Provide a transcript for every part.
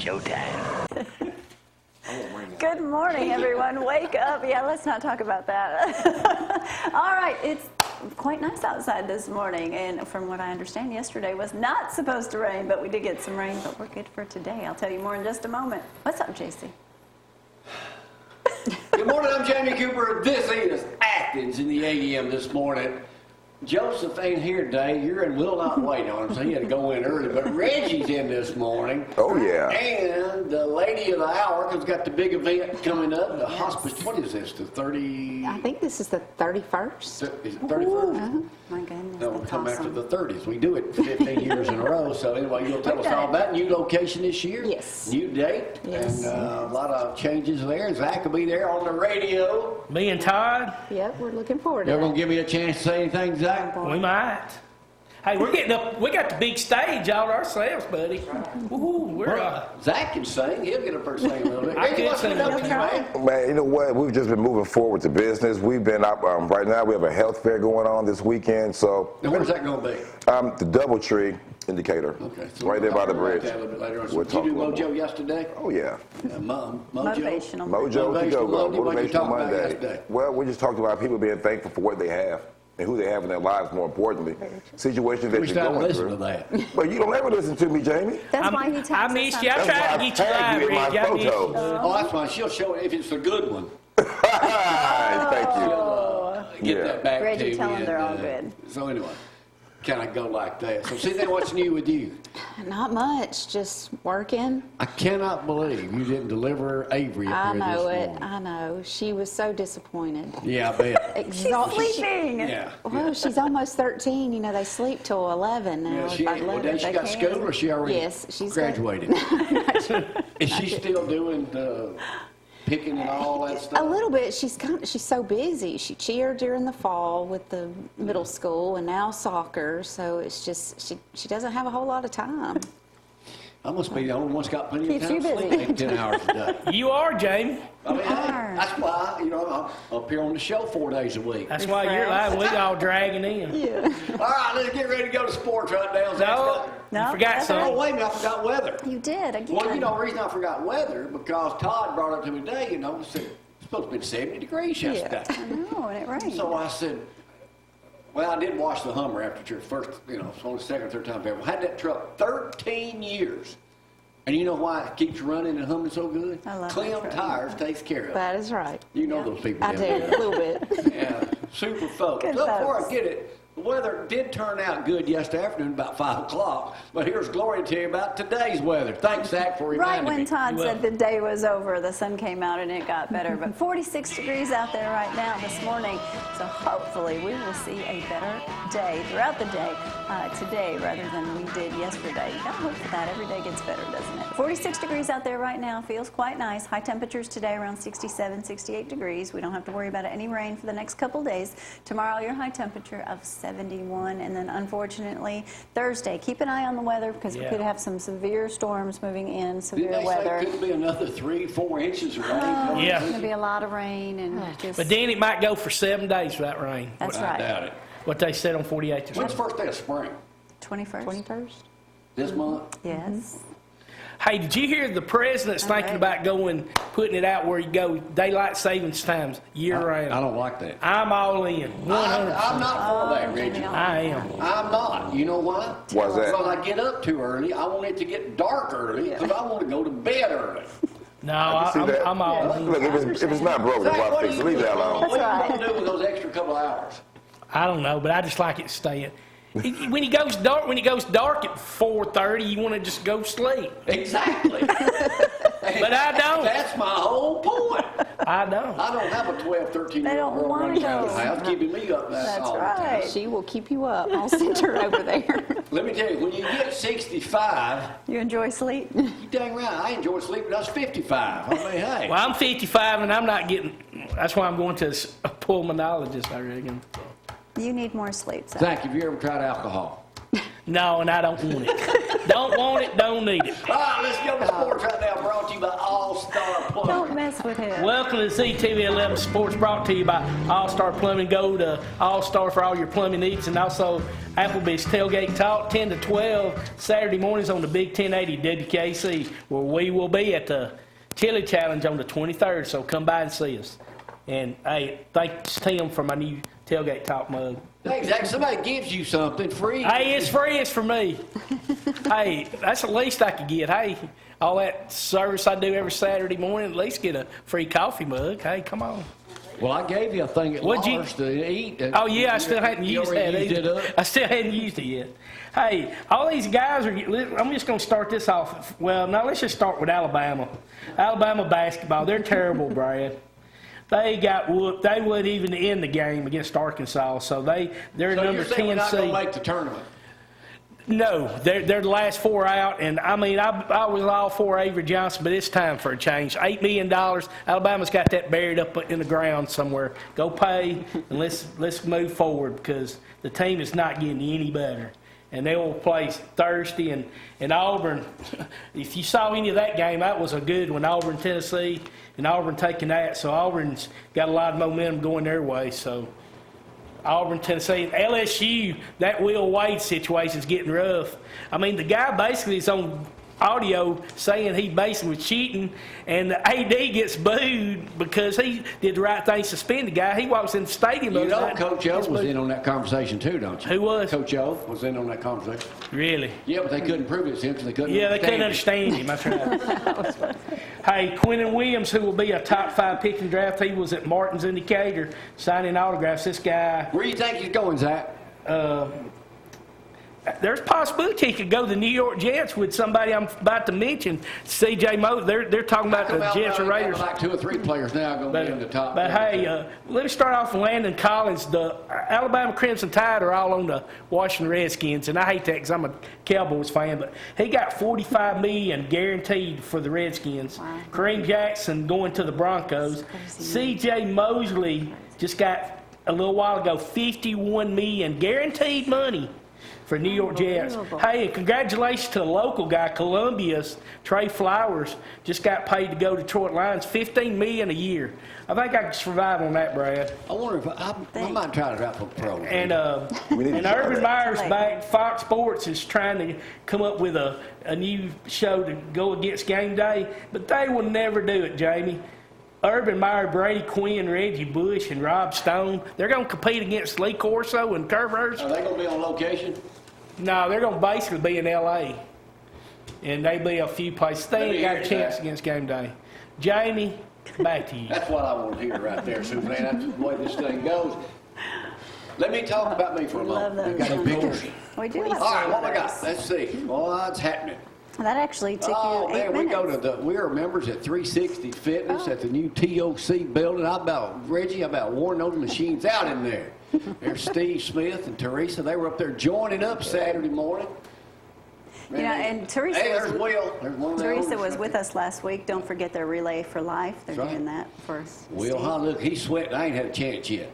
showtime. Good morning, everyone. Wake up. Yeah, let's not talk about that. All right, it's quite nice outside this morning, and from what I understand, yesterday was not supposed to rain, but we did get some rain, but we're good for today. I'll tell you more in just a moment. What's up, JC? Good morning, I'm Jamie Cooper. This is Athens in the AM this morning. Joseph ain't here today. You're in will not wait on him, so he had to go in early. But Reggie's in this morning. Oh, yeah. And the lady of the hour, because got the big event coming up, the hospice. What is this, the 30? I think this is the 31st. Is it 31st? My goodness, No, we'll that's come after awesome. the 30s. We do it 15 years in a row. So anyway, you'll tell us all about new location this year. Yes. New date. Yes. And a lot of changes there. Zack will be there on the radio. Me and Todd, Yep, we're looking forward to You're that. going to give me a chance to say anything, Zack? we might. Hey, we're getting up. We got the big stage all to ourselves, buddy. Woo-hoo, we're Zach can sing. He'll get up there and sing a little bit. I Reggie, can what's sing been up a with you, little man? Man, you know what? We've just been moving forward to business. We've been up right now. We have a health fair going on this weekend. So Now, where's that going to be? the DoubleTree indicator, Okay. right there by the bridge. That a little bit later on. So We'll did you do talk a little Mojo more. yesterday? Oh yeah, Mojo? Motivational. Mojo to go go. Monday. What did you Motivational talk about Monday. yesterday? Well, we just talked about people being thankful for what they have and who they have in their lives. More importantly, situations that We you're started going listening to through. that. But you don't ever listen to me, Jamie. That's why he I tags missed us you. I on. That's tried why to I get you tagged live, you in my Reggie. I missed you. photo. Oh, that's fine. She'll show it if it's a good one. Thank you. Get Yeah. that back to Reggie, me. tell 'em and, they're all good. So anyway, kind of go like that. So Suzanne, what's new with you? Not much, just working. I cannot believe you didn't deliver Avery up I here know this it. morning. I know. She was so disappointed. Yeah, I bet. She's Exhausted. sleeping. Yeah. Well, she's almost 13. You know, they sleep till 11 now. Yeah, If she, I well, let her, then she they got can. school, or she already Yes, she's got- graduated? Is she still doing the picking and all that stuff? A little bit. She's so busy. She cheered during the fall with the middle school, and now soccer. So it's just she doesn't have a whole lot of time. I must be the only one that's got plenty of Keeps time you to sleep busy. 8 10 hours a day. You are, Jamie. I mean, hey, are. that's why, I'm up here on the show 4 days a week. That's why you're like we all dragging in. Yeah. All right, let's get ready to go to sports right now. No, No, you forgot that's Oh, something. wait a minute, I forgot weather. You did again. Well, the reason I forgot weather, because Todd brought up to me today, said, it's supposed to be 70 degrees yesterday. I know, and it rained. So I said, well, I did wash the Hummer after church first, it's only the second or third time I've ever had that truck 13 years. And you know why it keeps running and humming so good? I love that Clem truck. Tires takes care of it. That is right. You know those people. I do, down a there. little bit. Yeah, super folks. Good Look, before I folks. get it, the weather did turn out good yesterday afternoon, about 5 o'clock. But here's Gloria to tell you about today's weather. Thanks, Zack, for Right reminding when me. Todd You're said the day was over, the sun came out and it got better. But 46 degrees out there right now this morning. So hopefully we will see a better day throughout the day today rather than we did yesterday. You gotta hope for that. Every day gets better, doesn't it? 46 degrees out there right now. Feels quite nice. High temperatures today around 67, 68 degrees. We don't have to worry about any rain for the next couple days. Tomorrow your high temperature of 71. And then unfortunately Thursday, keep an eye on the weather because we Yeah. could have some severe storms moving in, severe Didn't they weather. say could be another 3, 4 inches of rain? Oh, Yeah. It's going to be a lot of rain and just. But then it might go for 7 days for that rain. That's I right. doubt it. What they said on 48 this When's the morning. first day of spring? 21st. 21st. This month? Yes. Hey, did you hear the president's thinking about putting it out where you go daylight savings times year round? I don't like that. I'm all in, 100%. I'm not for that, Reggie. I am. I'm not. You know why? Why's that? Because I get up too early. I want it to get dark early because I want to go to bed early. No, see that. I'm all in. Look, if it's not broken, Zach, why what fix it? Leave that alone. What are you going to do with those extra couple hours? I don't know, but I just like it staying. When it goes dark at 4:30, you want to just go sleep. Exactly. But I don't. That's my whole point. I don't. I don't have a 12, 13-year-old They don't girl wanna running around go. the house keeping me up That's all the time. right. She will keep you up. I'll send her over there. Let me tell you, when you get 65, You enjoy sleep? you dang right, I enjoy sleeping when I was 55. I mean, hey. Well, I'm 55 and I'm not getting. That's why I'm going to a pulmonologist, I reckon. You need more sleep, Zach. Zach, have you ever tried alcohol? No, and I don't want it. Don't want it, don't need it. All right, let's go to sports right now, brought to you by All-Star Plumbing. Don't mess with him. Welcome to ZTV 11 Sports, brought to you by All-Star Plumbing. Go to All-Star for all your plumbing needs, and also Applebee's Tailgate Talk, 10 to 12, Saturday mornings on the Big 1080 WKC, where we will be at the Chili Challenge on the 23rd, so come by and see us. And, hey, thanks, Tim, for my new Tailgate Talk mug. Hey, Zack, somebody gives you something free. Hey, it's free. It's for me. Hey, that's the least I could get. Hey, all that service I do every Saturday morning, at least get a free coffee mug. Hey, come on. Well, I gave you a thing at What'd you- Lars to eat. Oh, yeah, I still hadn't You used already that used either. it up? I still hadn't used it yet. Hey, all these guys are, I'm just going to start this off. Well, now let's just start with Alabama. Alabama basketball, they're terrible, Brad. They got whooped. They wouldn't even end the game against Arkansas, so they're So number you're saying 10 we're not going seed. to make the tournament? No, they're the last four out, and I mean, I was all for Avery Johnson, but it's time for a change. $8 million, Alabama's got that buried up in the ground somewhere. Go pay, and let's move forward, because the team is not getting any better. And they will play Thursday, and Auburn, if you saw any of that game, that was a good one, Auburn, Tennessee, and Auburn taking that, so Auburn's got a lot of momentum going their way, so Auburn, Tennessee, LSU, that Will Wade situation is getting rough. I mean, the guy basically is on audio saying he basically was cheating, and the AD gets booed because he did the right thing, suspend the guy. He walks in the stadium. You the know other night, Coach O gets was booed. in on that conversation too, don't you? Who was? Coach O was in on that conversation. Really? Yeah, but they couldn't prove it since they couldn't Yeah, they couldn't understand it. understand him. That's right. Hey, Quentin Williams, who will be a top 5 pick in draft, he was at Martin's Indicator signing autographs. This guy, Where do you think he's going, Zach? there's a possibility he could go to the New York Jets with somebody I'm about to mention, C.J. Mosley. They're talking about the Jets or Raiders. Like 2 or 3 players now going to be in the top. But hey, let me start off with Landon Collins. The Alabama Crimson Tide are all on the Washington Redskins, and I hate that because I'm a Cowboys fan, but he got $45 million guaranteed for the Redskins. Wow. Kareem Jackson going to the Broncos. C.J. Mosley just got a little while ago $51 million guaranteed money for New York Jets. Unbelievable. Hey, and congratulations to the local guy, Columbia's Trey Flowers, just got paid to go to Detroit Lions, $15 million a year. I think I can survive on that, Brad. I wonder if I might try to out for the pro. And We need and to Urban try Meyer's that. back. Fox Sports is trying to come up with a new show to go against Game Day, but they will never do it, Jamie. Urban Meyer, Brady Quinn, Reggie Bush, and Rob Stone, they're going to compete against Lee Corso and Kurt Hurst. Are they going to be on location? No, they're going to basically be in L.A. And they be a few places. They ain't got a chance against Game Day. Jamie, back to you. That's what I want to hear right there, Suzanne. That's the way this thing goes. Let me talk about me for a Love moment. those. We got any pictures? We do have All right, what we those. got? Let's see. What's happening? That actually took Oh you 8 man, we minutes. go to we are members at 360 Fitness at the new TOC building. Reggie, I about worn those machines out in there. There's Steve Smith and Teresa. They were up there joining up Saturday morning. You know, and Teresa Hey, was- there's Will. There's one of their Teresa owners was right with there. us last week. Don't forget their Relay for Life. They're That's right. doing that for Will, Steve. huh? Look, he's sweating. I ain't had a chance yet.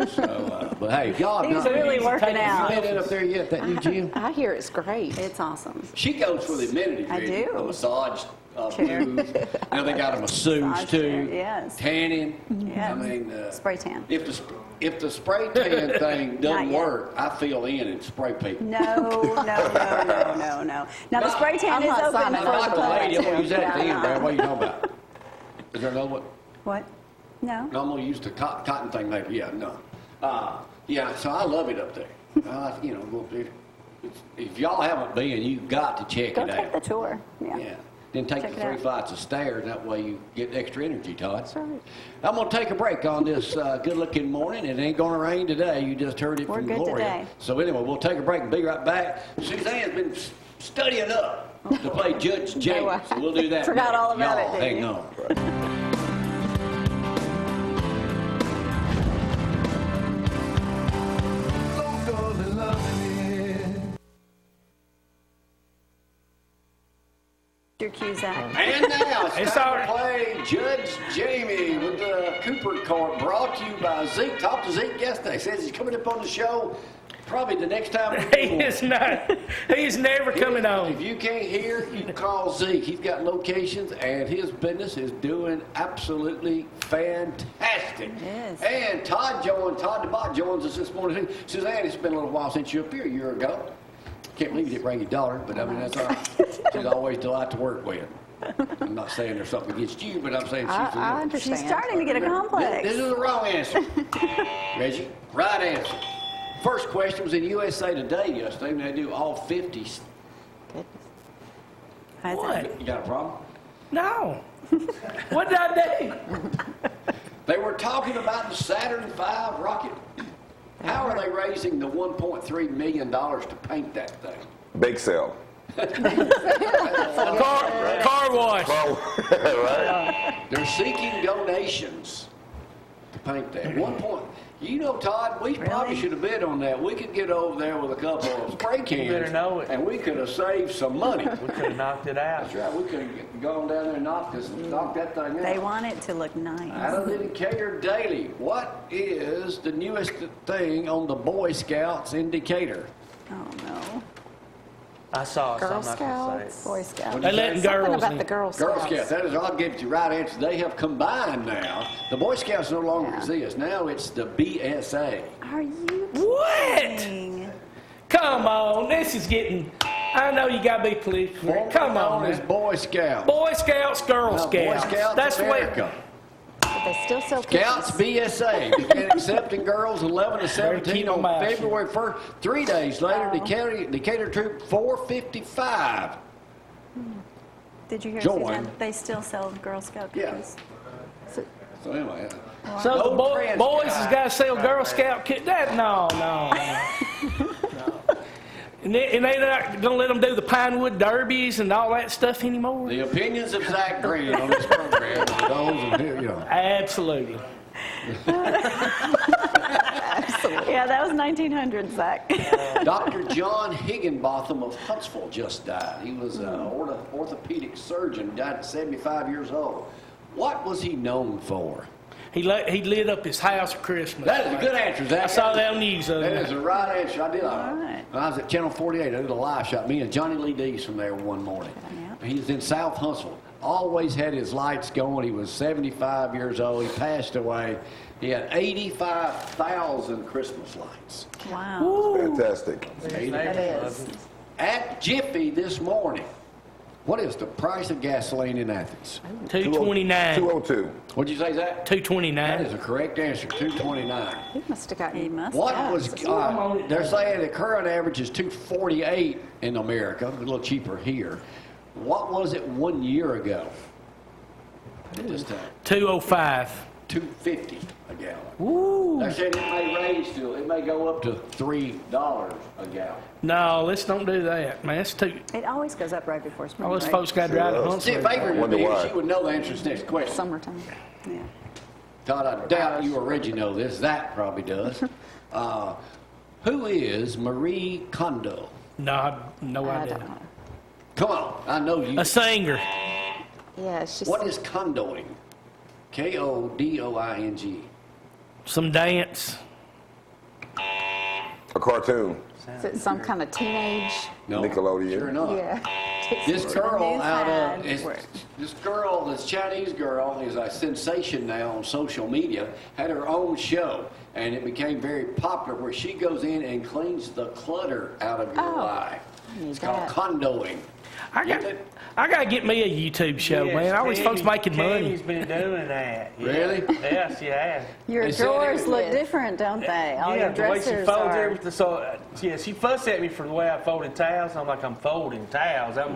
So, but hey, if y'all have He's not really working out. you been in up there yet, that new gym? I hear it's great. It's awesome. She goes for the amenities. I Reggie. do. A massage Chair. booth. Now they got a masseuse Massage too. chair, yes. Tanning. Yes. I mean, Spray tan. if the spray tan thing doesn't Not yet. work, I fill in and spray people. No. Now the spray tan I'm is not open signing for up Not the the lady. I'm public gonna too. use that at the end, Yeah, Brad. What are you talking about? Is there another one? What? No. No, I'm gonna use the cotton thing later. Yeah, no. Yeah, so I love it up there. You know, if y'all haven't been, you got to check Go it take out. the tour. Yeah. Yeah. Then take Check the it 3 out. flights of stairs. That way you get extra energy, Todd. That's right. I'm going to take a break on this good-looking morning. It ain't going to rain today. You just heard it We're from good Gloria. today. So anyway, we'll take a break and be right back. Suzanne's been studying up to play Judge James. So we'll do that. Forgot next. all about it, Y'all didn't hang you? on. Your cues out. And now it's It's time to all play Judge Jamie with the Cooper Court, brought to you by Zeke. Talked to Zeke yesterday. Says he's coming up on the show Probably the next time we He do is not. He is never coming If home. you can't hear, you can call Zeke. He's got locations, and his business is doing absolutely fantastic. Yes. And Todd the bot joins us this morning. Suzanne, it's been a little while since you were here a year ago. Can't believe you didn't bring your daughter, but I mean, that's all right. She's always a delight to work with. I'm not saying there's something against you, but I'm saying she's I understand. She's starting to get a complex. This is the wrong answer. Reggie, right answer. First question was in USA Today yesterday, and they do all 50s. What? You got a problem? No. What did I do? They were talking about the Saturn V rocket. How are they raising the $1.3 million to paint that thing? Bake sale. Car wash. Right? They're seeking donations to paint that. You know, Todd, we probably should have bid on that. We could get over there with a couple of spray cans. better know it. And we could have saved some money. We could have knocked it out. That's right. We could have gone down there and knocked that thing out. They want it to look nice. Out of the Decatur Daily, what is the newest thing on the Boy Scouts indicator? Oh, no. I saw it, so Girl I'm not going to say Scouts? it. Boy Scouts. They letting Something girls about in. the Girl Scouts. Girl Scouts, that is, I'll give you the right answer. They have combined now. The Boy Scouts no longer exist. Now it's the BSA. Are you What? kidding? Come on. This is getting. I know you got to be political. Come on. It's Man. Boy Scouts. Boy Scouts, Girl Now, Boy Scouts. Scouts That's America. But they still sell Scouts cookies. BSA began accepting girls 11 to 17 keep on 'em out. February 1st. 3 days later, Decatur Troop 455. Did you hear, Join. Suzanne? They still sell Girl Scout Yeah. cookies. So anyway, So No the trans boys guy. has got to sell Girl Scout kit. That no. And they're not going to let them do the Pinewood Derbies and all that stuff anymore. the opinions of Zack Green on this program are those of you know. Absolutely. Yeah, that was 1900, Zach. Dr. John Higginbotham of Huntsville just died. He was an orthopedic surgeon, died at 75 years old. What was he known for? He lit up his house for Christmas. That is a good answer, Zach. I saw that on news. That is the right answer. I did. right. When I was at Channel 48, I did a live shot. Me and Johnny Lee Dees from there one morning. Yeah. He was in South Huntsville. Always had his lights going. He was 75 years old. He passed away. He had 85,000 Christmas lights. Wow. Fantastic. That is. At Jiffy this morning, what is the price of gasoline in Athens? $2.29. 202. What'd you say, Zach? That is $2.29. a correct answer. $2.29. He must have gotten. He must What have. was, they're saying the current average is $2.48 in America, a little cheaper here. What was it 1 year ago at this time? $2.05. $2.50 a gallon. Woo. They're saying it may go up to $3 a gallon. No, let's don't do that, man. That's too. It always goes up right before spring. All those right? folks got to drive to See, if Huntsville. Avery Wonder would be here, why. she would know the answer to this next question. Summertime. Yeah. Todd, I doubt you or Reggie know this. Zach probably does. Who is Marie Kondo? No, no I idea. don't know. Come on, I know you. A singer. Yeah, it's just. What is condoing? Kodoing. Some dance. A cartoon. Is it some kind of teenage? No, Nickelodeon. Sure enough. Yeah. This girl news out had of where- this girl, this Chinese girl, is a sensation now on social media. Had her own show, and it became very popular. Where she goes in and cleans the clutter out of your Oh, life. I need It's called that. condoing. I got to get me a YouTube show, man. All these folks making money. Tammy's been doing that. Yeah. Really? Yes, she has. Your They said drawers it- look Yes. different, don't they? All yeah, your the way she dressers folds are. everything. So, yeah, she fussed at me for the way I folded towels. I'm like, I'm folding towels. At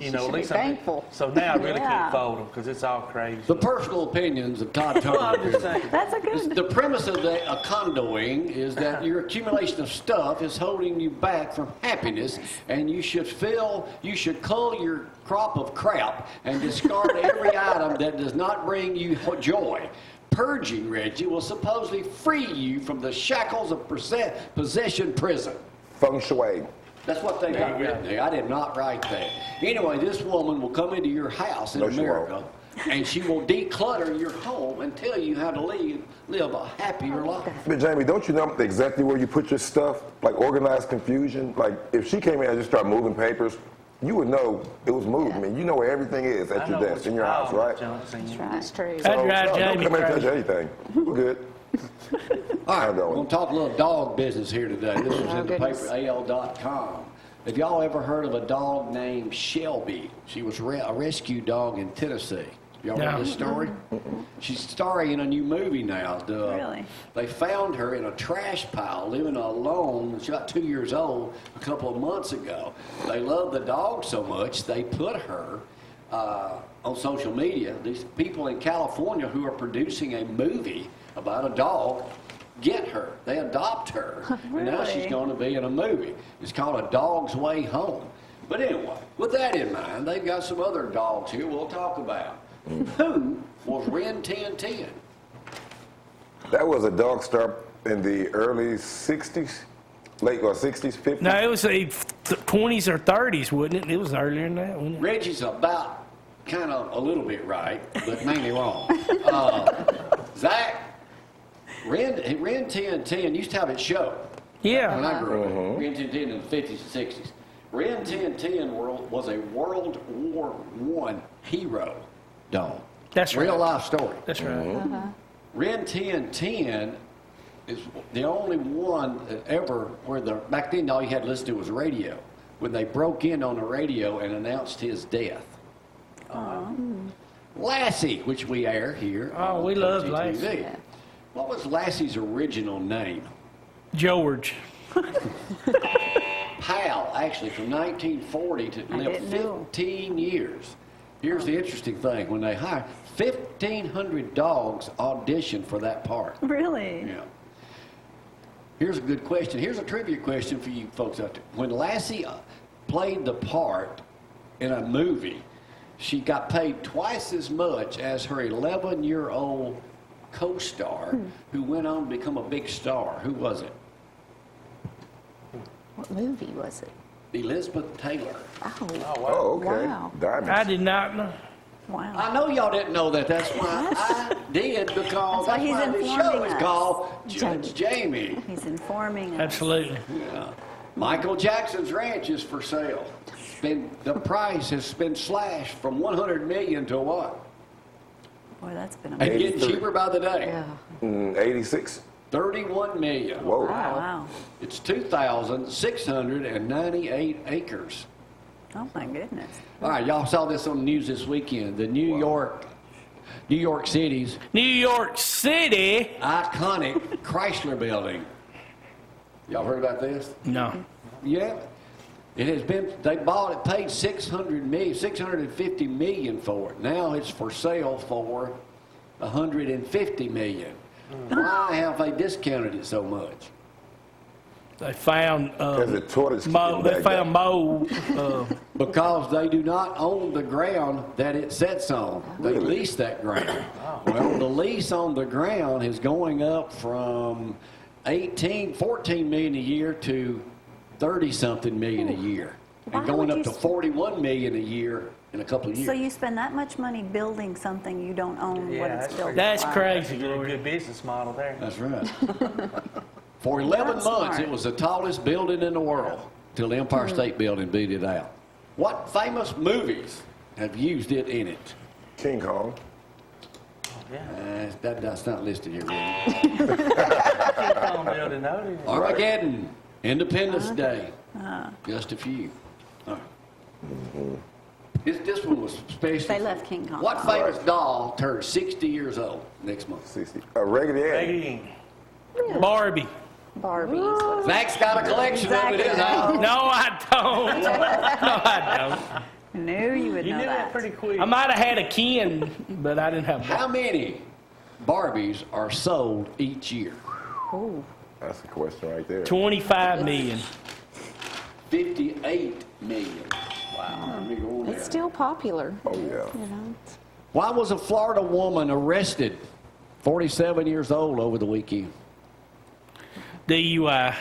should least be thankful. So now I really Yeah. can't fold them because it's all crazy. The personal opinions of Todd Well, I'm just Tomerlin. saying. That's a good. The premise of a condoing is that your accumulation of stuff is holding you back from happiness, and you should cull your crop of crap and discard every item that does not bring you joy. Purging, Reggie, will supposedly free you from the shackles of possession prison. Feng Shui. That's what they got written there. I did not write that. Anyway, this woman will come into your house in No, she America, and she will declutter your home and tell you how to live a happier life. But Jamie, don't you know exactly where you put your stuff? Like organized confusion? Like if she came in and just started moving papers, you would know it was moved. I mean, you know where everything is at your desk in your house, right? That's true. That's right, Don't Jamie. come in and touch anything. We're good. All right, we're going? going to talk a little dog business here today. This was in the goodness. paper, AL.com. Have y'all ever heard of a dog named Shelby? She was a rescue dog in Tennessee. Y'all No. heard this story? She's starring in a new movie now. Really? They found her in a trash pile, living alone. She's about 2 years old a couple of months ago. They love the dog so much, they put her on social media. These people in California who are producing a movie about a dog get her. They adopt her. And now she's Really? going to be in a movie. It's called A Dog's Way Home. But anyway, with that in mind, they've got some other dogs here we'll talk about. Who was Ren 1010? That was a dog star in the early 60s, late or 60s, 50s. No, it was the 20s or 30s, wouldn't it? It was earlier than that, wasn't it? Reggie's about kind of a little bit right, but mainly wrong. Zach, Ren 1010 used to have its show Yeah. when I grew up. Ren 1010 in the 50s and 60s. Ren 1010 was a World War I hero dog. That's right. Real life story. That's right. Ren 1010 is the only one that ever back then all you had to listen to was radio. When they broke in on the radio and announced his death. Lassie, which we air here. Oh, on we love KGTV. Lassie. What was Lassie's original name? George. Pal, actually, from 1940 to lived didn't know. 15 years. Here's the interesting thing. When they hired, 1,500 dogs auditioned for that part. Really? Yeah. Here's a good question. Here's a trivia question for you folks out there. When Lassie played the part in a movie, she got paid twice as much as her 11-year-old co-star who went on to become a big star. Who was it? What movie was it? Elizabeth Taylor. Oh, okay. Wow. Diamonds. I did not know. Wow. I know y'all didn't know that. That's why I did, because That's why he's the show informing is us. called Judge Jamie. He's informing us. Absolutely. Yeah. Michael Jackson's ranch is for sale. The price has been slashed from $100 million to what? Boy, that's been And amazing. getting cheaper by the day. 86. $31 million. Whoa. Wow. It's 2,698 acres. Oh, my goodness. All right, y'all saw this on the news this weekend. The New York City's New York City? iconic Chrysler Building. Y'all heard about this? No. Yeah. It has been, they bought it, paid $650 million for it. Now it's for sale for $150 million. Why have they discounted it so much? They found Because the toilet's mold. kicking They back found mold. Because they do not own the ground that it sets on. They Really? lease that ground. Well, the lease on the ground is going up from 14 million a year to 30-something million a year. Why And going would up to you 41 million a year in a couple of years. So you spend that much money building something you don't own Yeah, what it's that's built That's for. crazy, You get a Gloria. good business model there. That's right. For 11 That's months, smart. it was the tallest building in the world till the Empire State Building beat it out. What famous movies have used it in it? King Kong. That's not listed here, really. Building, no, it isn't. Armageddon, Independence Day, just a few. All right. This one was special. They left King Kong. What famous doll turns 60 years old next month? 60. Raggedy Ann. Raggedy Ann. Barbie. Barbies. Zach's got a collection of it in his Exactly. house. No, I don't. No, I don't. Knew you would You know knew that that. pretty quick. I might have had a Ken, but I didn't have How Barbie. many Barbies are sold each year? Ooh. That's the question right there. 25 million. 58 million. Wow. Let me go on It's there. still popular. Oh, yeah. You know. Why was a Florida woman arrested, 47 years old, over the weekend? DUI.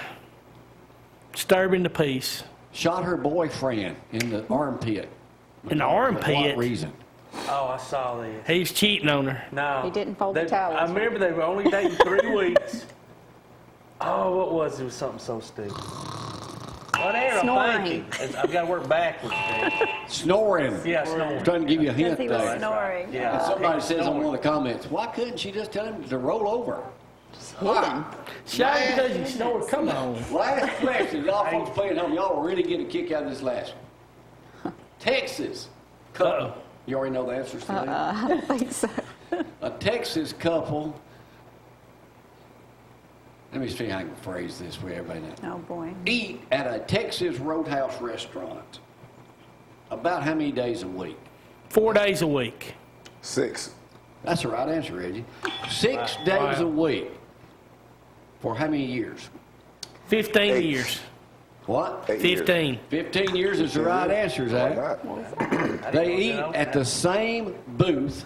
Disturbing the peace. Shot her boyfriend in the armpit. In the For armpit? what reason? Oh, I saw this. He's cheating on her. No. He didn't fold the They- towels. I remember they were only dating 3 weeks. Oh, what was it? It was something so stupid. Whatever, Snoring. I'm thinking. I've got to work backwards. Dave. Snoring. Yeah, snoring. Trying to give you a hint Because he was there. snoring. Yeah. And somebody He's says on snoring. one of the comments, why couldn't she just tell him to roll over? Hidden. Shout because you snore. Come on. Last question. Y'all folks playing home, y'all will really get a kick out of this last one. Texas couple. Uh-oh. You already know the answers to that? I don't think so. A Texas couple. Let me see how I can phrase this for everybody now. Oh, boy. Eat at a Texas Roadhouse restaurant. About how many days a week? 4 days a week. 6. That's the right answer, Reggie. 6 days a week. For how many years? 15 8. years. What? 8 years. 15. 15 years is the right answer, Why Zach. not? They eat at the same booth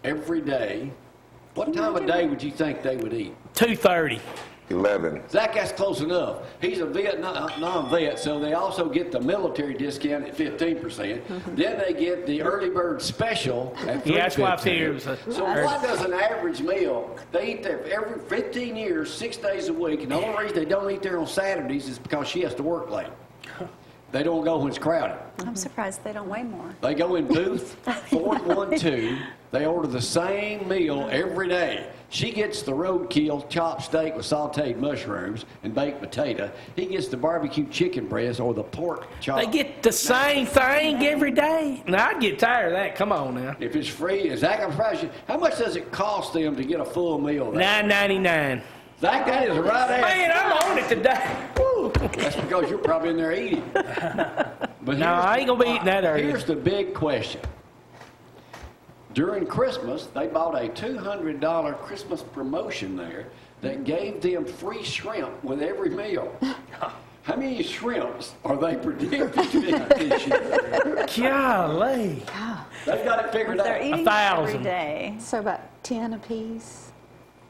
every day. What time of day would you think they would eat? 2:30. 11. Zach, that's close enough. He's a non-vet, so they also get the military discount at 15%. Then they get the early bird special at 3%. Yeah, that's why I figured it was a. So what does an average meal? They eat there every 15 years, 6 days a week, and the only reason they don't eat there on Saturdays is because she has to work late. They don't go when it's crowded. I'm surprised they don't weigh more. They go in booth 412. They order the same meal every day. She gets the roadkill chopped steak with sauteed mushrooms and baked potato. He gets the barbecue chicken breast or the pork chop. They get the same thing every day. Now, I'd get tired of that. Come on now. If it's free, Zach, I'm surprised you. How much does it cost them to get a full meal? there? $9.99. Zach, that is the right answer. Man, I'm on it today. Woo. That's because you're probably in there eating. But No, I ain't gonna be eating that early. Here's the big question. During Christmas, they bought a $200 Christmas promotion there that gave them free shrimp with every meal. How many shrimps are they predicted to eat this year? Golly. They've got it figured They're out. eating every 1,000. day. So about 10 apiece.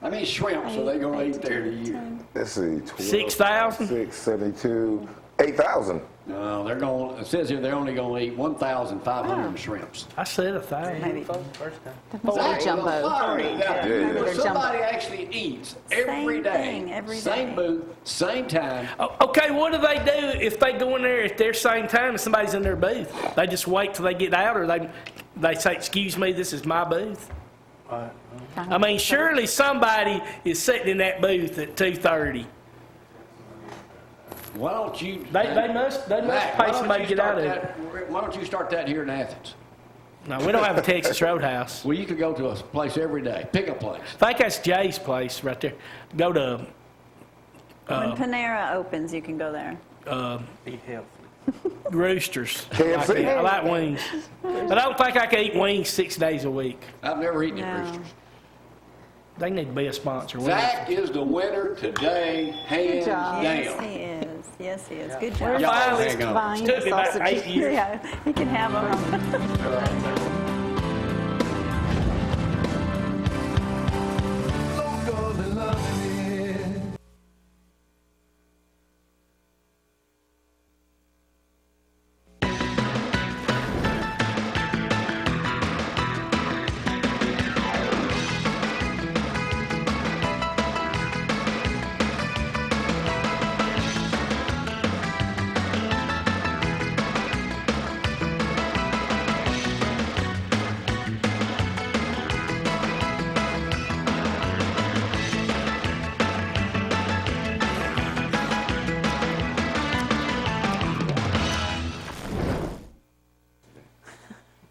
How many shrimps are they going to eat there a year? Let's see. 12, 6,000? 6, 72, 8,000. No, they're going. It says here they're only going to eat 1,500 shrimps. I said 1,000. Maybe. First time. That must be jumbo. Yeah. Somebody actually eats every Same day, thing every same day. booth, same time. Oh, okay, what do they do if they go in there at their same time and somebody's in their booth? They just wait till they get out, or they say, "Excuse me, this is my booth." I mean, surely somebody is sitting in that booth at 2:30. Why don't you? They must Mac, pay somebody to get out of it. Why don't you start that here in Athens? No, we don't have a Texas Roadhouse. Well, you could go to a place every day. Pick a place. I think that's Jay's place right there. Go to When Panera opens, you can go there. Eat healthy. Roosters. KFC? I like wings. But I don't think I can eat wings 6 days a week. I've never eaten at No. Roosters. They need to be a sponsor. Zach is the winner today, hands job. Yes, down. he is. Yes, he is. Good Where's job. Y'all the hang on. vine Took me about sausage? 8 years. Yeah, you can have them.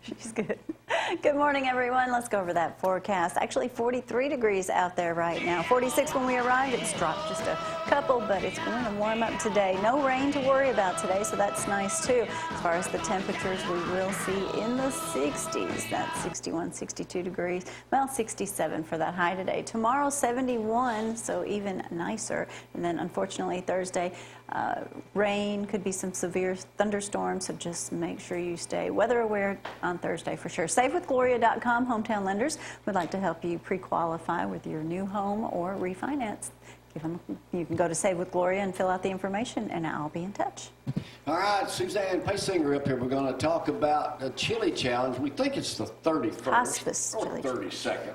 She's good. Good morning, everyone. Let's go over that forecast. Actually, 43 degrees out there right now. 46 when we arrived. It's dropped just a couple, but it's going to warm up today. No rain to worry about today, so that's nice, too. As far as the temperatures, we will see in the 60s. That's 61, 62 degrees. Well, 67 for that high today. Tomorrow, 71, so even nicer. And then, unfortunately, Thursday, rain, could be some severe thunderstorms, so just make sure you stay weather aware on Thursday for sure. SaveWithGloria.com, hometown lenders would like to help you pre-qualify with your new home or refinance. you can go to Save with Gloria and fill out the information, and I'll be in touch. All right, Suzanne Paysinger up here. We're going to talk about the chili challenge. We think it's the 31st Hospice or chili 32nd.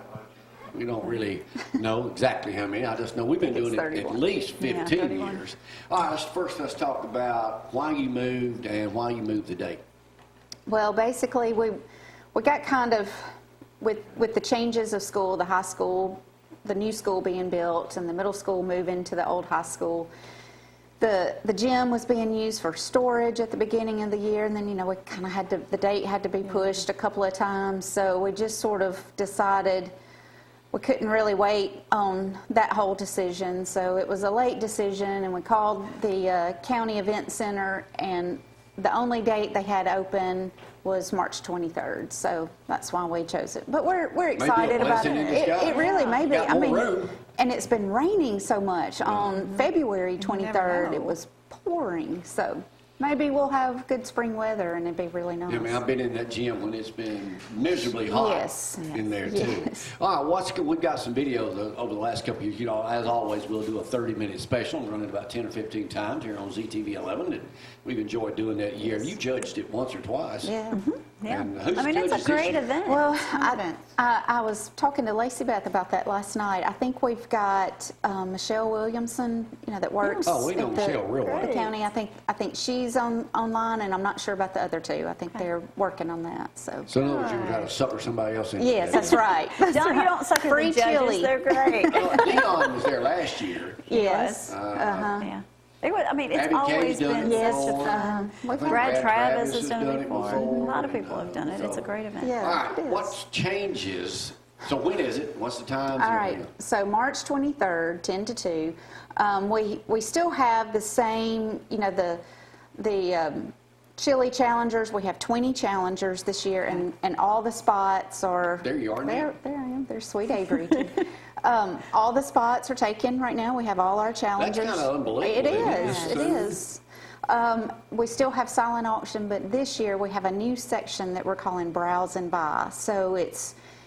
We don't really know exactly how many. I just know we've been doing it at least 15 years. All right, first let's talk about why you moved and why you moved the date. Well, basically, we got kind of, with the changes of school, the high school, the new school being built, and the middle school moving to the old high school, the gym was being used for storage at the beginning of the year, and then, we kind of the date had to be pushed a couple of times, so we just sort of decided we couldn't really wait on that whole decision, so it was a late decision, and we called the county event center, and the only date they had open was March 23rd, so that's why we chose it. But we're excited about it. It really may be. I mean, and it's been raining so much. On February 23rd, it was pouring, so maybe we'll have good spring weather and it'd be really nice. I mean, I've been in that gym when it's been miserably hot in there too. All right, we've got some videos over the last couple of years. As always, we'll do a 30-minute special and run it about 10 or 15 times here on ZTV 11. And we've enjoyed doing that year. You judged it once or twice. Yeah. Yeah. And who's I mean, it's a great event. Well, I was talking to Lacey Beth about that last night. I think we've got Michelle Williamson, that works we know at Michelle real well. the county. I think she's online, and I'm not sure about the other two. I think they're working on that. So in other words, you were trying to sucker somebody else in. yes, that's right. You don't suck at Free the judges. chili. They're great. Dion was there last year. Yes. Yeah. I mean, it's Abby always Kay's done been it such a before. fun. We've Brad Travis has done done it it before. before. A lot of people have done it. It's a great event. Yeah. All right, it is. what changes? So when is it? What's the time? All right, so March 23rd, 10 to 2. We still have the same, the chili challengers. We have 20 challengers this year, and all the spots are... There you are now. There I am. There's Sweet Avery, too. All the spots are taken right now. We have all our challengers. That's kind of unbelievable. It is. We still have silent auction, but this year we have a new section that we're calling Browse and Buy. So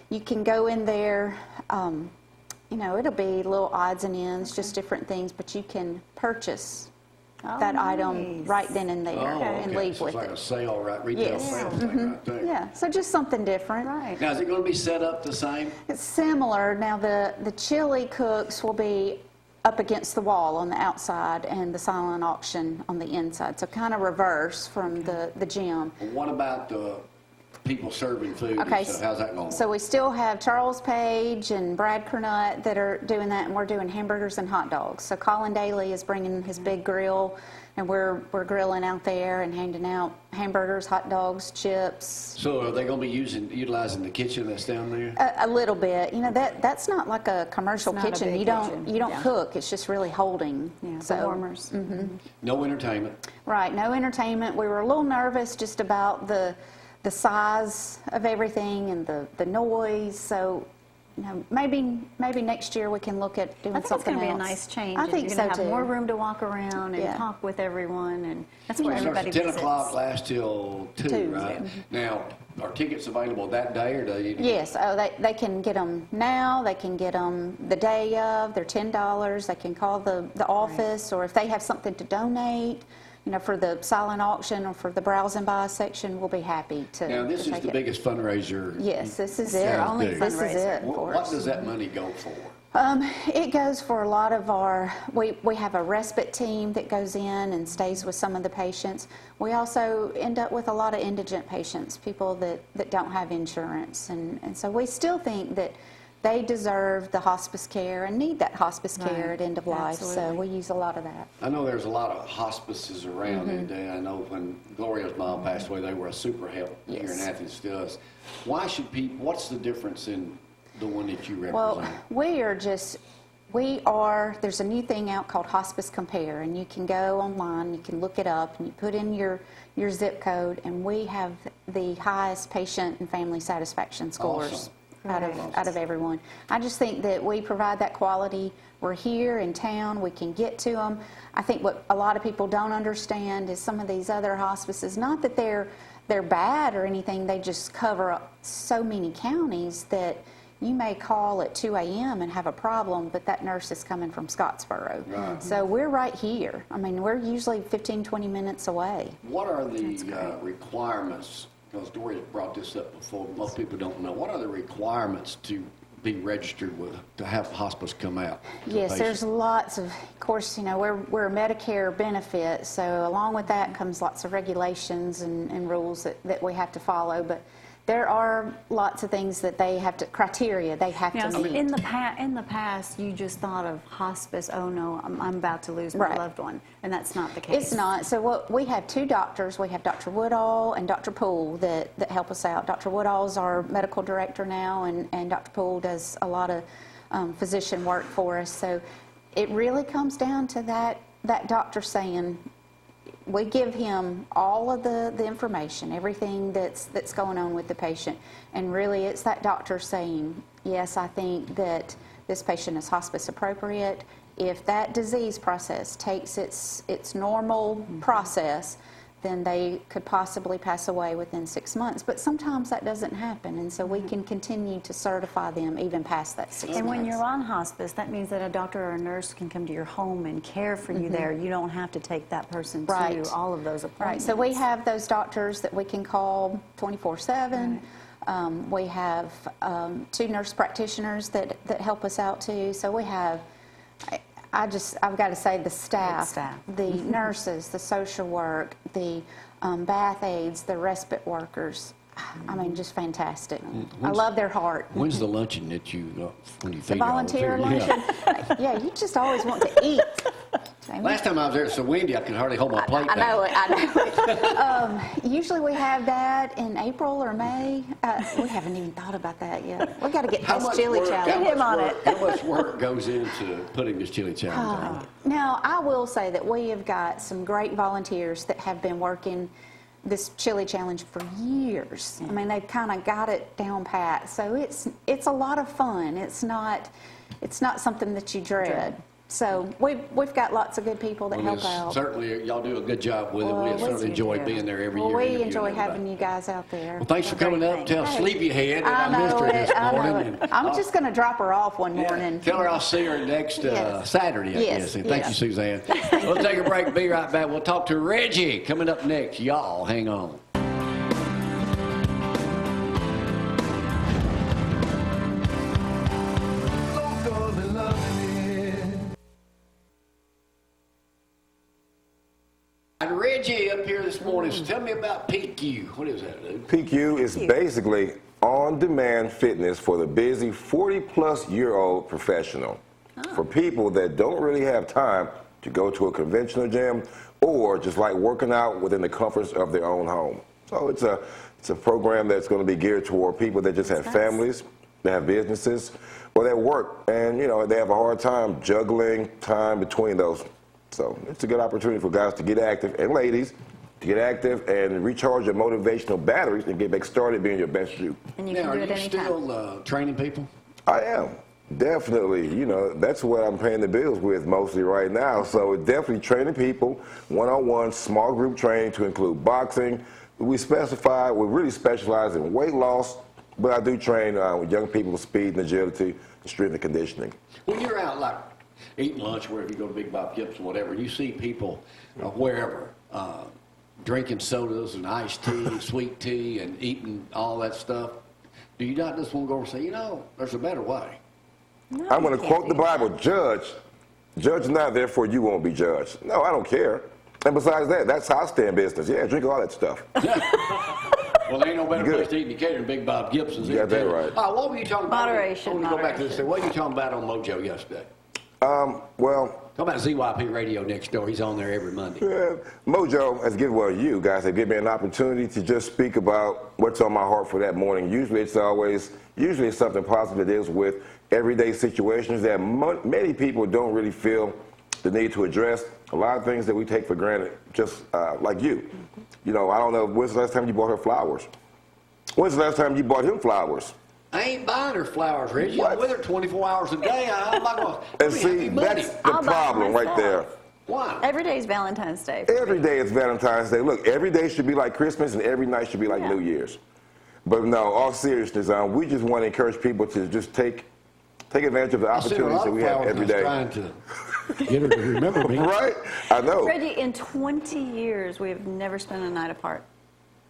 you can go in there, it'll be little odds and ends, just different things, but you can purchase that item right then and there and leave so with it's like it. a sale, right? Retail sale thing, right there. Yeah, so just something different. Right. Now, is it going to be set up the same? It's similar. Now, the chili cooks will be up against the wall on the outside and the silent auction on the inside. So kind of reverse from the gym. What about the people serving food? Okay, So how's that going? So we still have Charles Page and Brad Kernut that are doing that, and we're doing hamburgers and hot dogs. So Colin Daly is bringing his big grill, and we're grilling out there and handing out hamburgers, hot dogs, chips. So are they going to be utilizing the kitchen that's down there? A little bit. That's not like a commercial It's not a kitchen. big You don't kitchen. cook. It's just really holding. Yeah, so the warmers. No entertainment. Right, no entertainment. We were a little nervous just about the size of everything and the noise. So, maybe next year we can look at doing I think it's something going to be a else. nice change. I think You're so going to have too. more room to walk around and Yeah. talk with everyone, and that's where It starts everybody at 10 visits. o'clock, lasts till 2, 2, right? Now, are tickets available that day, or do you? Yes, they can get them now. They can get them the day of. They're $10. They can call the office, or if they have something to donate, for the silent auction or for the browse and buy section, we'll be happy to. Now, this to is take the it. biggest fundraiser. Yes, this is Sounds it. big. This is fundraiser. it for What us. does that money go for? It goes for a lot of we have a respite team that goes in and stays with some of the patients. We also end up with a lot of indigent patients, people that don't have insurance. And so we still think that they deserve the hospice care and need that hospice care Right. at end of life. Absolutely. So we use a lot of that. I know there's a lot of hospices around Mm-hmm. today. I know when Gloria's mom passed away, they were a super help here in Yes. Athens to us. Why should people, what's the difference in the one that you represent? Well, there's a new thing out called Hospice Compare, and you can go online, you can look it up, and you put in your zip code, and we have the highest patient and family satisfaction scores. Awesome. Out of everyone. I just think that we provide that quality. We're here in town. We can get to them. I think what a lot of people don't understand is some of these other hospices, not that they're bad or anything, they just cover up so many counties that, you may call at 2 a.m. and have a problem, but that nurse is coming from Scottsboro. Right. So we're right here. I mean, we're usually 15, 20 minutes away. What are the requirements? Because Dory brought this up before. Most people don't know. What are the requirements to be registered with, to have hospice come out? Yes, there's lots of course, you know, we're a Medicare benefit, so along with that comes lots of regulations and rules that we have to follow, but there are lots of things that they have to, criteria they have Now, to meet. in the past, you just thought of hospice, oh no, I'm about to lose my Right. loved one, and that's not the case. It's not. So we have two doctors. We have Dr. Woodall and Dr. Poole that help us out. Dr. Woodall is our medical director now, and Dr. Poole does a lot of physician work for us. So it really comes down to that doctor saying, we give him all of the information, everything that's going on with the patient, and really it's that doctor saying, yes, I think that this patient is hospice appropriate. If that disease process takes its normal process, then they could possibly pass away within 6 months. But sometimes that doesn't happen, and so we can continue to certify them even past that 6 months. And when you're on hospice, that means that a doctor or a nurse can come to your home and care for you there. You don't have to take that person Right. to all of those Right, appointments. so we have those doctors that we can call 24/7. We have 2 nurse practitioners that help us out too. So we have, I've got to say, the staff, the nurses, the social work, the bath aides, the respite workers. I mean, just fantastic. I love their heart. When's the luncheon that you, when you feed The volunteer all the people? luncheon. Yeah, you just always want to eat. Last time I was there, it's so windy I could hardly hold my plate I down. know it. Usually we have that in April or May. We haven't even thought about that yet. We got to get past chili challenge. Get him on it. How much work goes into putting this chili challenge on? Now, I will say that we have got some great volunteers that have been working this chili challenge for years. I mean, they've kind of got it down pat. So it's a lot of fun. It's not something that you dread. So we've got lots of good people that help out. Certainly, y'all do a good job with it. We certainly enjoy being there every year. Well, we interviewing enjoy everybody. having you guys out there. Well, thanks for coming up. Tell Sleepyhead that I missed her this I know morning. it. I'm just going to drop her off one morning. Tell her I'll see her next Yes. Saturday, I Yes, guess. And thank you, yes. Suzanne. We'll take a break. Be right back. We'll talk to Reggie coming up next. Y'all, hang on. And Reggie up here this morning. So tell me about PQ. What is that, dude? PQ is basically on-demand fitness for the busy 40-plus-year-old professional. For people that don't really have time to go to a conventional gym or just like working out within the comforts of their own home. So it's a program that's going to be geared toward people that just have families, that have businesses, or that work, and you know they have a hard time juggling time between those. So it's a good opportunity for guys to get active, and ladies to get active and recharge your motivational batteries and get back started being your best you. And you Now, can do are it you anytime. still training people? I am. Definitely. You know, that's what I'm paying the bills with mostly right now. So definitely training people, one-on-one, small group training to include boxing. We really specialize in weight loss, but I do train with young people with speed and agility and strength and conditioning. When you're out, like eating lunch, wherever you go to Big Bob Gibson, whatever, you see people wherever drinking sodas and iced tea, sweet tea, and eating all that stuff. Do you not just want to go over and say, you know, there's a better way? No, I'm going you to can't quote the do that. Bible, judge not, therefore you won't be judged. No, I don't care. And besides that, that's how I stay in business. Yeah, drink all that stuff. Well, there ain't no better Good. place to eat in Decatur than Big Bob Gibson's. You got that right. What were you talking about? Moderation, I want to go back to this. moderation. What were you talking about on Mojo yesterday? Well, Talk about ZYP Radio next door. He's on there every Monday. Mojo has given, well, you guys have given me an opportunity to just speak about what's on my heart for that morning. Usually it's something positive that deals with everyday situations that many people don't really feel the need to address. A lot of things that we take for granted, just like you. You know, I don't know, when's the last time you bought her flowers? When's the last time you bought him flowers? I ain't buying her flowers, Reggie. What? I'm with her 24 hours a day. I'm not going to. And see, that's the I'll buy it problem right myself. there. Why? Every day is Valentine's Day. Every day is Valentine's Day. Look, every day should be like Christmas and every night should be like Yeah. New Year's. But no, all seriousness, we just want to encourage people to just take advantage of the opportunities that we have every day. Trying to get her to remember me. Right? I know. Reggie, in 20 years, we have never spent a night apart.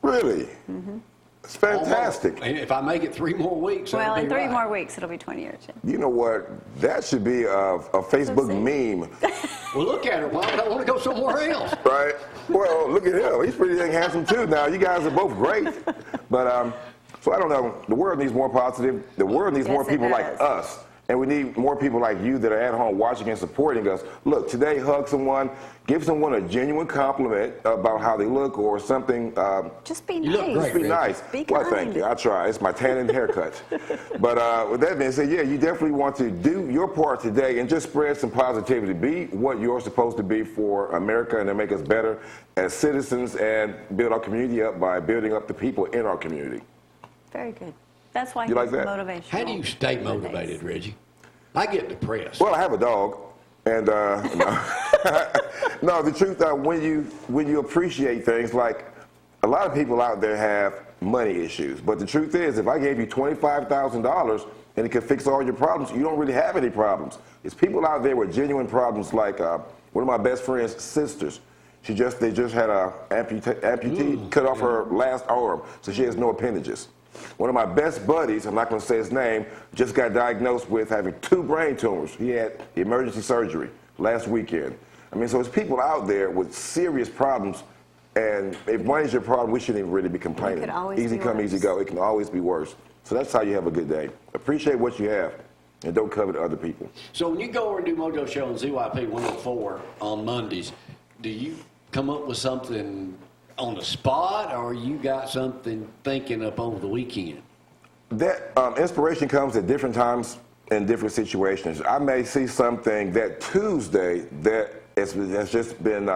Really? Mm-hmm. It's fantastic. Almost. If I make it 3 more weeks, Well, in 3 right. more weeks, it'll be 20 years. Yeah. You know what? That should be a Facebook meme. Well, look at her. Why would I want to go somewhere else? Right? Well, look at him. He's pretty dang handsome, too. Now, you guys are both great. But, so I don't know. The world needs more positive. The world needs more people like us. And we need more people like you that are at home watching and supporting us. Look, today, hug someone, give someone a genuine compliment about how they look or something. Just be You look nice. great, Just be nice. Be Well, kind. thank you. I try. It's my tan and haircut. But with that being said, yeah, you definitely want to do your part today and just spread some positivity. Be what you're supposed to be for America and to make us better as citizens and build our community up by building up the people in our community. Very good. That's why You like he's that? motivational. How do you stay motivated, Reggie? I get depressed. Well, I have a dog, and no, the truth when you appreciate things, like a lot of people out there have money issues, but the truth is, if I gave you $25,000 and it could fix all your problems, you don't really have any problems. It's people out there with genuine problems, like one of my best friend's sisters. They just had a amputee cut off her last arm, so she has no appendages. One of my best buddies, I'm not going to say his name, just got diagnosed with having 2 brain tumors. He had emergency surgery last weekend. I mean, so there's people out there with serious problems, and if money's your problem, we shouldn't even really be complaining. could always Easy be come, worse. easy go. It can always be worse. So that's how you have a good day. Appreciate what you have, and don't covet other people. So when you go over and do Mojo Show on ZYP 104 on Mondays, do you come up with something on the spot, or you got something thinking up over the weekend? That inspiration comes at different times in different situations. I may see something that Tuesday that has just been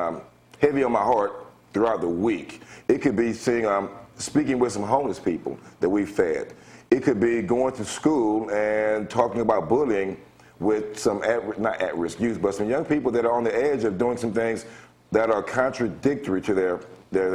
heavy on my heart throughout the week. It could be speaking with some homeless people that we fed. It could be going to school and talking about bullying with some not at-risk youth, but some young people that are on the edge of doing some things that are contradictory to their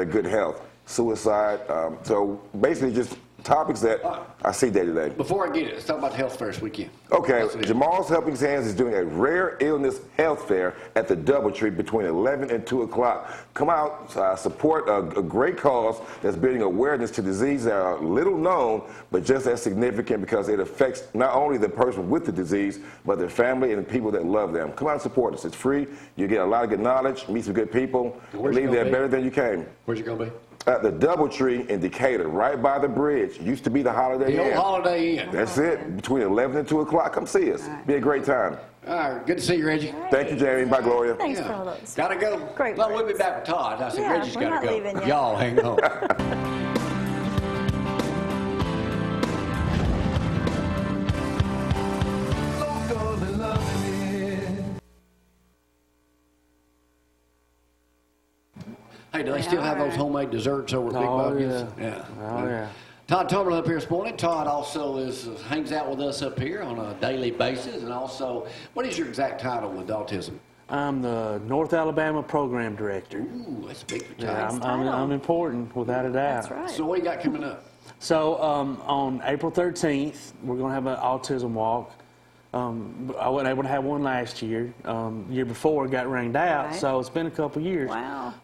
good health, suicide. So basically just topics that I see day to day. Before I get it, let's talk about the health fair this weekend. Okay, Jamal's Helping Hands is doing a rare illness health fair at the Doubletree between 11 and 2 o'clock. Come out, support a great cause that's building awareness to diseases that are little known, but just as significant because it affects not only the person with the disease, but their family and the people that love them. Come out and support us. It's free. You get a lot of good knowledge, meet some good people, leave there better than you came. Where's it going to be? At the Doubletree in Decatur, right by the bridge. Used to be the Holiday The Inn. old Holiday Inn. That's it. Between 11 and 2 o'clock. Come see us. Be a great time. All right, good to see you, Reggie. Thank you, Jamie. Bye, Gloria. Thanks for all those. Gotta go. Great Well, we'll be words. back with Todd. I said, Yeah, Reggie's we're gotta not go. leaving yet. Y'all hang on. Hey, do they still have those homemade desserts over at Big Buckets? Yeah. Oh, yeah. Todd Tomerlin up here this morning. Todd also hangs out with us up here on a daily basis. And also, what is your exact title with autism? I'm the North Alabama Program Director. Ooh, that's big for Yeah, Todd. I'm important, without a doubt. That's right. So what you got coming up? So on April 13th, we're going to have an autism walk. I wasn't able to have one last year. Year before, it got rained out, Right. so it's been a couple years. Wow.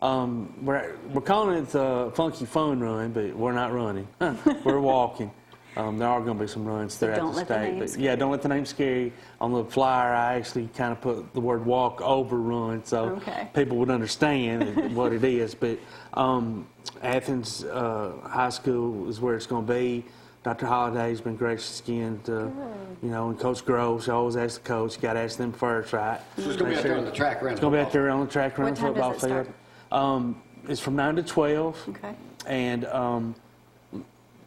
We're calling it the Funky Fun Run, but we're not running. We're walking. There are going to be some runs throughout don't the let the state. name But scare yeah, you. don't let the name scare you. On the flyer, I actually kind of put the word walk over run so Okay. people would understand what it is. But Athens High School is where it's going to be. Dr. Holliday's been gracious again to, and Coach Groves, I always ask the coach, you got to ask them first, right? So it's going to be out there on the track around It's going to be out there on the track around What the time football does it field. start? It's from 9 to 12. Okay. And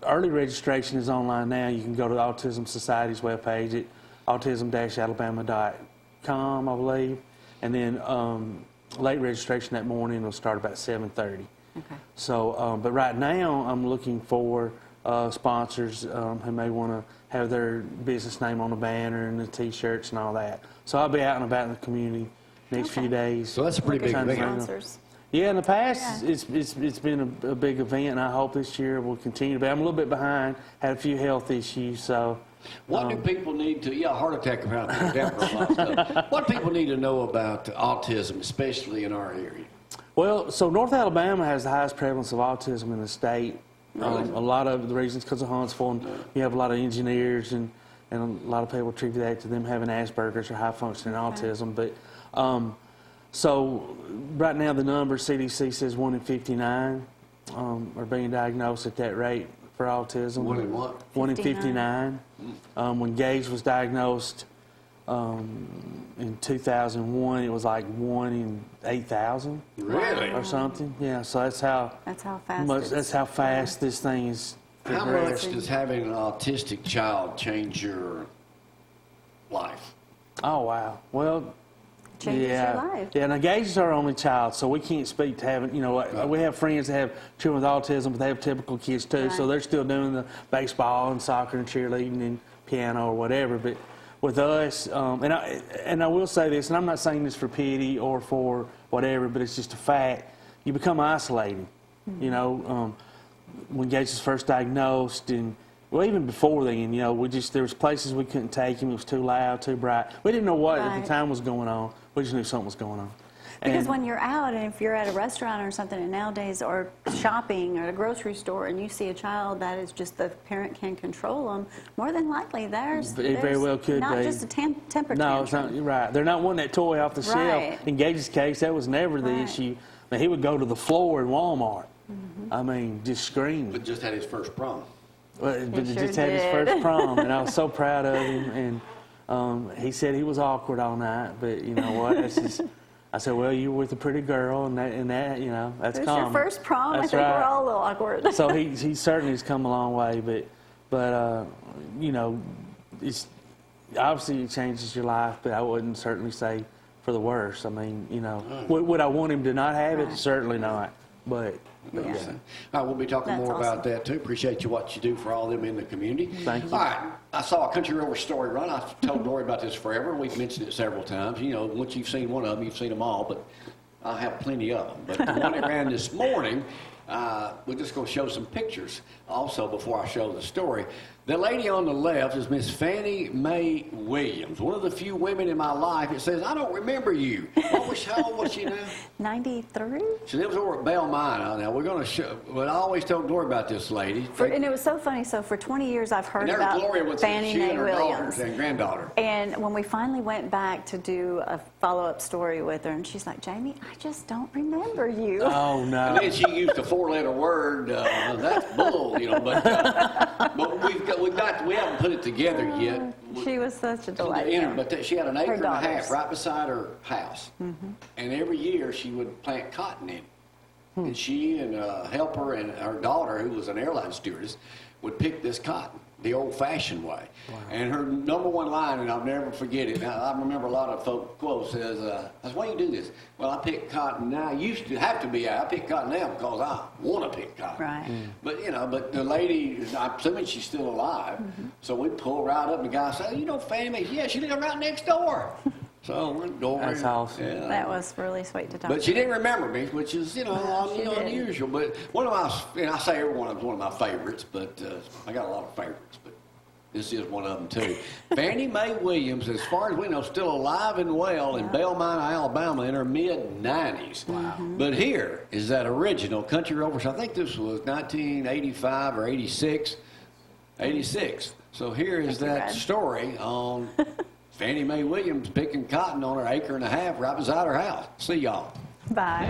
early registration is online now. You can go to the Autism Society's webpage at autism-alabama.com, I believe. And then late registration that morning will start about 7:30. Okay. So, but right now I'm looking for sponsors who may want to have their business name on the banner and the T-shirts and all that. So I'll be out and about in the community next few days. So that's a pretty big trying to event. find them. Sponsors. Yeah, in the past, it's been a big event, and I hope this year will continue to be. I'm a little bit behind, had a few health issues, so. What do people need to, heart attack around there. What do people need to know about autism, especially in our area? Well, so North Alabama has the highest prevalence of autism in the state. Really? A lot of the reasons because of Huntsville, and you have a lot of engineers, and a lot of people attribute that to them having Asperger's or high functioning autism. But so right now the number CDC says 1 in 59 are being diagnosed at that rate for autism. 1 in what? 1 in 59. When Gage was diagnosed in 2001, it was like 1 in 8,000. Really? Or something. Yeah. So that's how fast. That's how fast this thing is. How much does having an autistic child change your life? Oh wow. Well. Changes your life. Yeah, now Gage is our only child, so we can't speak to having, we have friends that have children with autism, but they have typical kids too, so they're still doing the baseball and soccer and cheerleading and piano or whatever. But with us, and I will say this, and I'm not saying this for pity or for whatever, but it's just a fact, you become isolated. Mm-hmm. When Gage was first diagnosed, and well, even before then, there was places we couldn't take him. It was too loud, too bright. We didn't know what at the time was going on. We just knew something was going on. Because when you're out, and if you're at a restaurant or something, and nowadays, or shopping or a grocery store, and you see a child that is just the parent can control them, more than likely there's very well could not be. just a temper No, it's not. You're right. They're not wanting that toy off the shelf. In Gage's case, that was never the issue. I mean, he would go to the floor in Walmart. Mm-hmm. I mean, just screaming. But just had his first prom. Well, but he just had his first prom, and I was so proud of him. And he said he was awkward all night, but you know what? That's just, I said, well, you were with a pretty girl, and that that's It's common. your first prom. That's I think right. we're all a little awkward. So he certainly has come a long way, but it's obviously it changes your life, but I wouldn't certainly say for the worse. I mean, would I want him to not have it? Certainly not. But All right, we'll be talking more about that too. Appreciate what you do for all of them in the community. Thank you. All right, I saw a Country Rover story run. I've told Dory about this forever. We've mentioned it several times. Once you've seen one of them, you've seen them all, but I have plenty of them. But the one that ran this morning, we're just going to show some pictures also before I show the story. The lady on the left is Miss Fannie Mae Williams, one of the few women in my life that says, I don't remember you. How old was she now? 93? She lives over at Bama. Now, we're going to show, but I always told Dory about this lady. And it was so funny. So for 20 years, I've heard about Gloria with Fannie Mae Williams. And granddaughter. And when we finally went back to do a follow-up story with her, and she's like, Jamie, I just don't remember you. Oh, no. And then she used a 4-letter word. That's bull, but we haven't put it together yet. She was such a delight. But she had an acre and a half daughters. right beside her house. Mm-hmm. And every year she would plant cotton in it. And she and a helper and her daughter, who was an airline stewardess, would pick this cotton the old-fashioned way. Wow. And her number one line, and I'll never forget it, now, I remember a lot of folk quotes, says, I said, why do you do this? Well, I pick cotton now. I used to have to be, I pick cotton now because I want to pick cotton. Right. Mm. But the lady, I'm assuming she's still alive, so we pull right up, and the guy said, Fannie Mae? Yeah, she lives right next door. So we're going. That's awesome. Yeah. That was really sweet to talk But she didn't remember me, which is, did. unusual. But one of my, I say every one of them's one of my favorites, but I got a lot of favorites, but this is one of them too. Fannie Mae Williams, as far as we know, still alive and well in Belmont, Alabama, in her mid-90s. Wow. But here is that original Country Rover. I think this was 1985 or 86. 86. So here is that story on Fannie Mae Williams picking cotton on her acre and a half right beside her house. See y'all. Bye.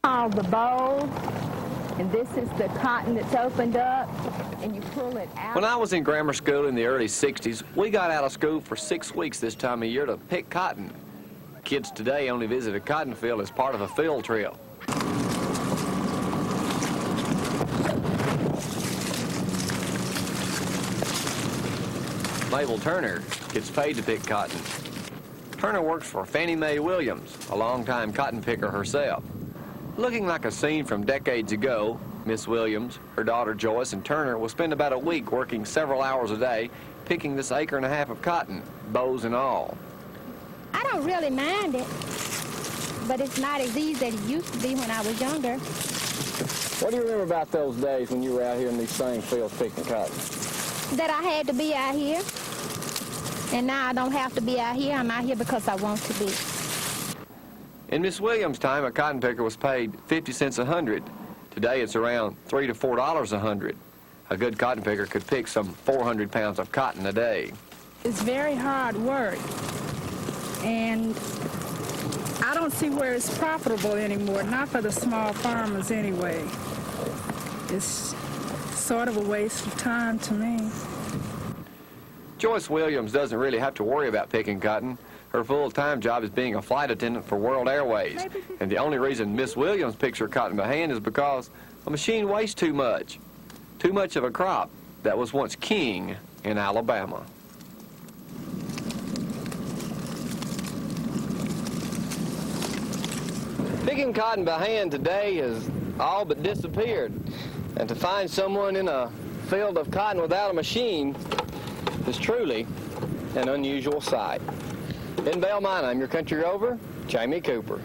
All the bowls, and this is the cotton that's opened up, and you pull it out. When I was in grammar school in the early 60s, we got out of school for 6 weeks this time of year to pick cotton. Kids today only visit a cotton field as part of a field trip. Mabel Turner gets paid to pick cotton. Turner works for Fannie Mae Williams, a longtime cotton picker herself. Looking like a scene from decades ago, Miss Williams, her daughter Joyce, and Turner will spend about a week working several hours a day picking this 1.5 acres of cotton, bows and all. I don't really mind it, but it's not as easy as it used to be when I was younger. What do you remember about those days when you were out here in these same fields picking cotton? That I had to be out here, and now I don't have to be out here. I'm out here because I want to be. In Miss Williams' time, a cotton picker was paid 50 cents a hundred. Today, it's around $3 to $4 a hundred. A good cotton picker could pick some 400 pounds of cotton a day. It's very hard work, and I don't see where it's profitable anymore, not for the small farmers anyway. It's sort of a waste of time to me. Joyce Williams doesn't really have to worry about picking cotton. Her full-time job is being a flight attendant for World Airways. And the only reason Miss Williams picks her cotton by hand is because a machine wastes too much. Too much of a crop that was once king in Alabama. Picking cotton by hand today has all but disappeared. And to find someone in a field of cotton without a machine is truly an unusual sight. In Belmont, I'm your country rover, Jamie Cooper.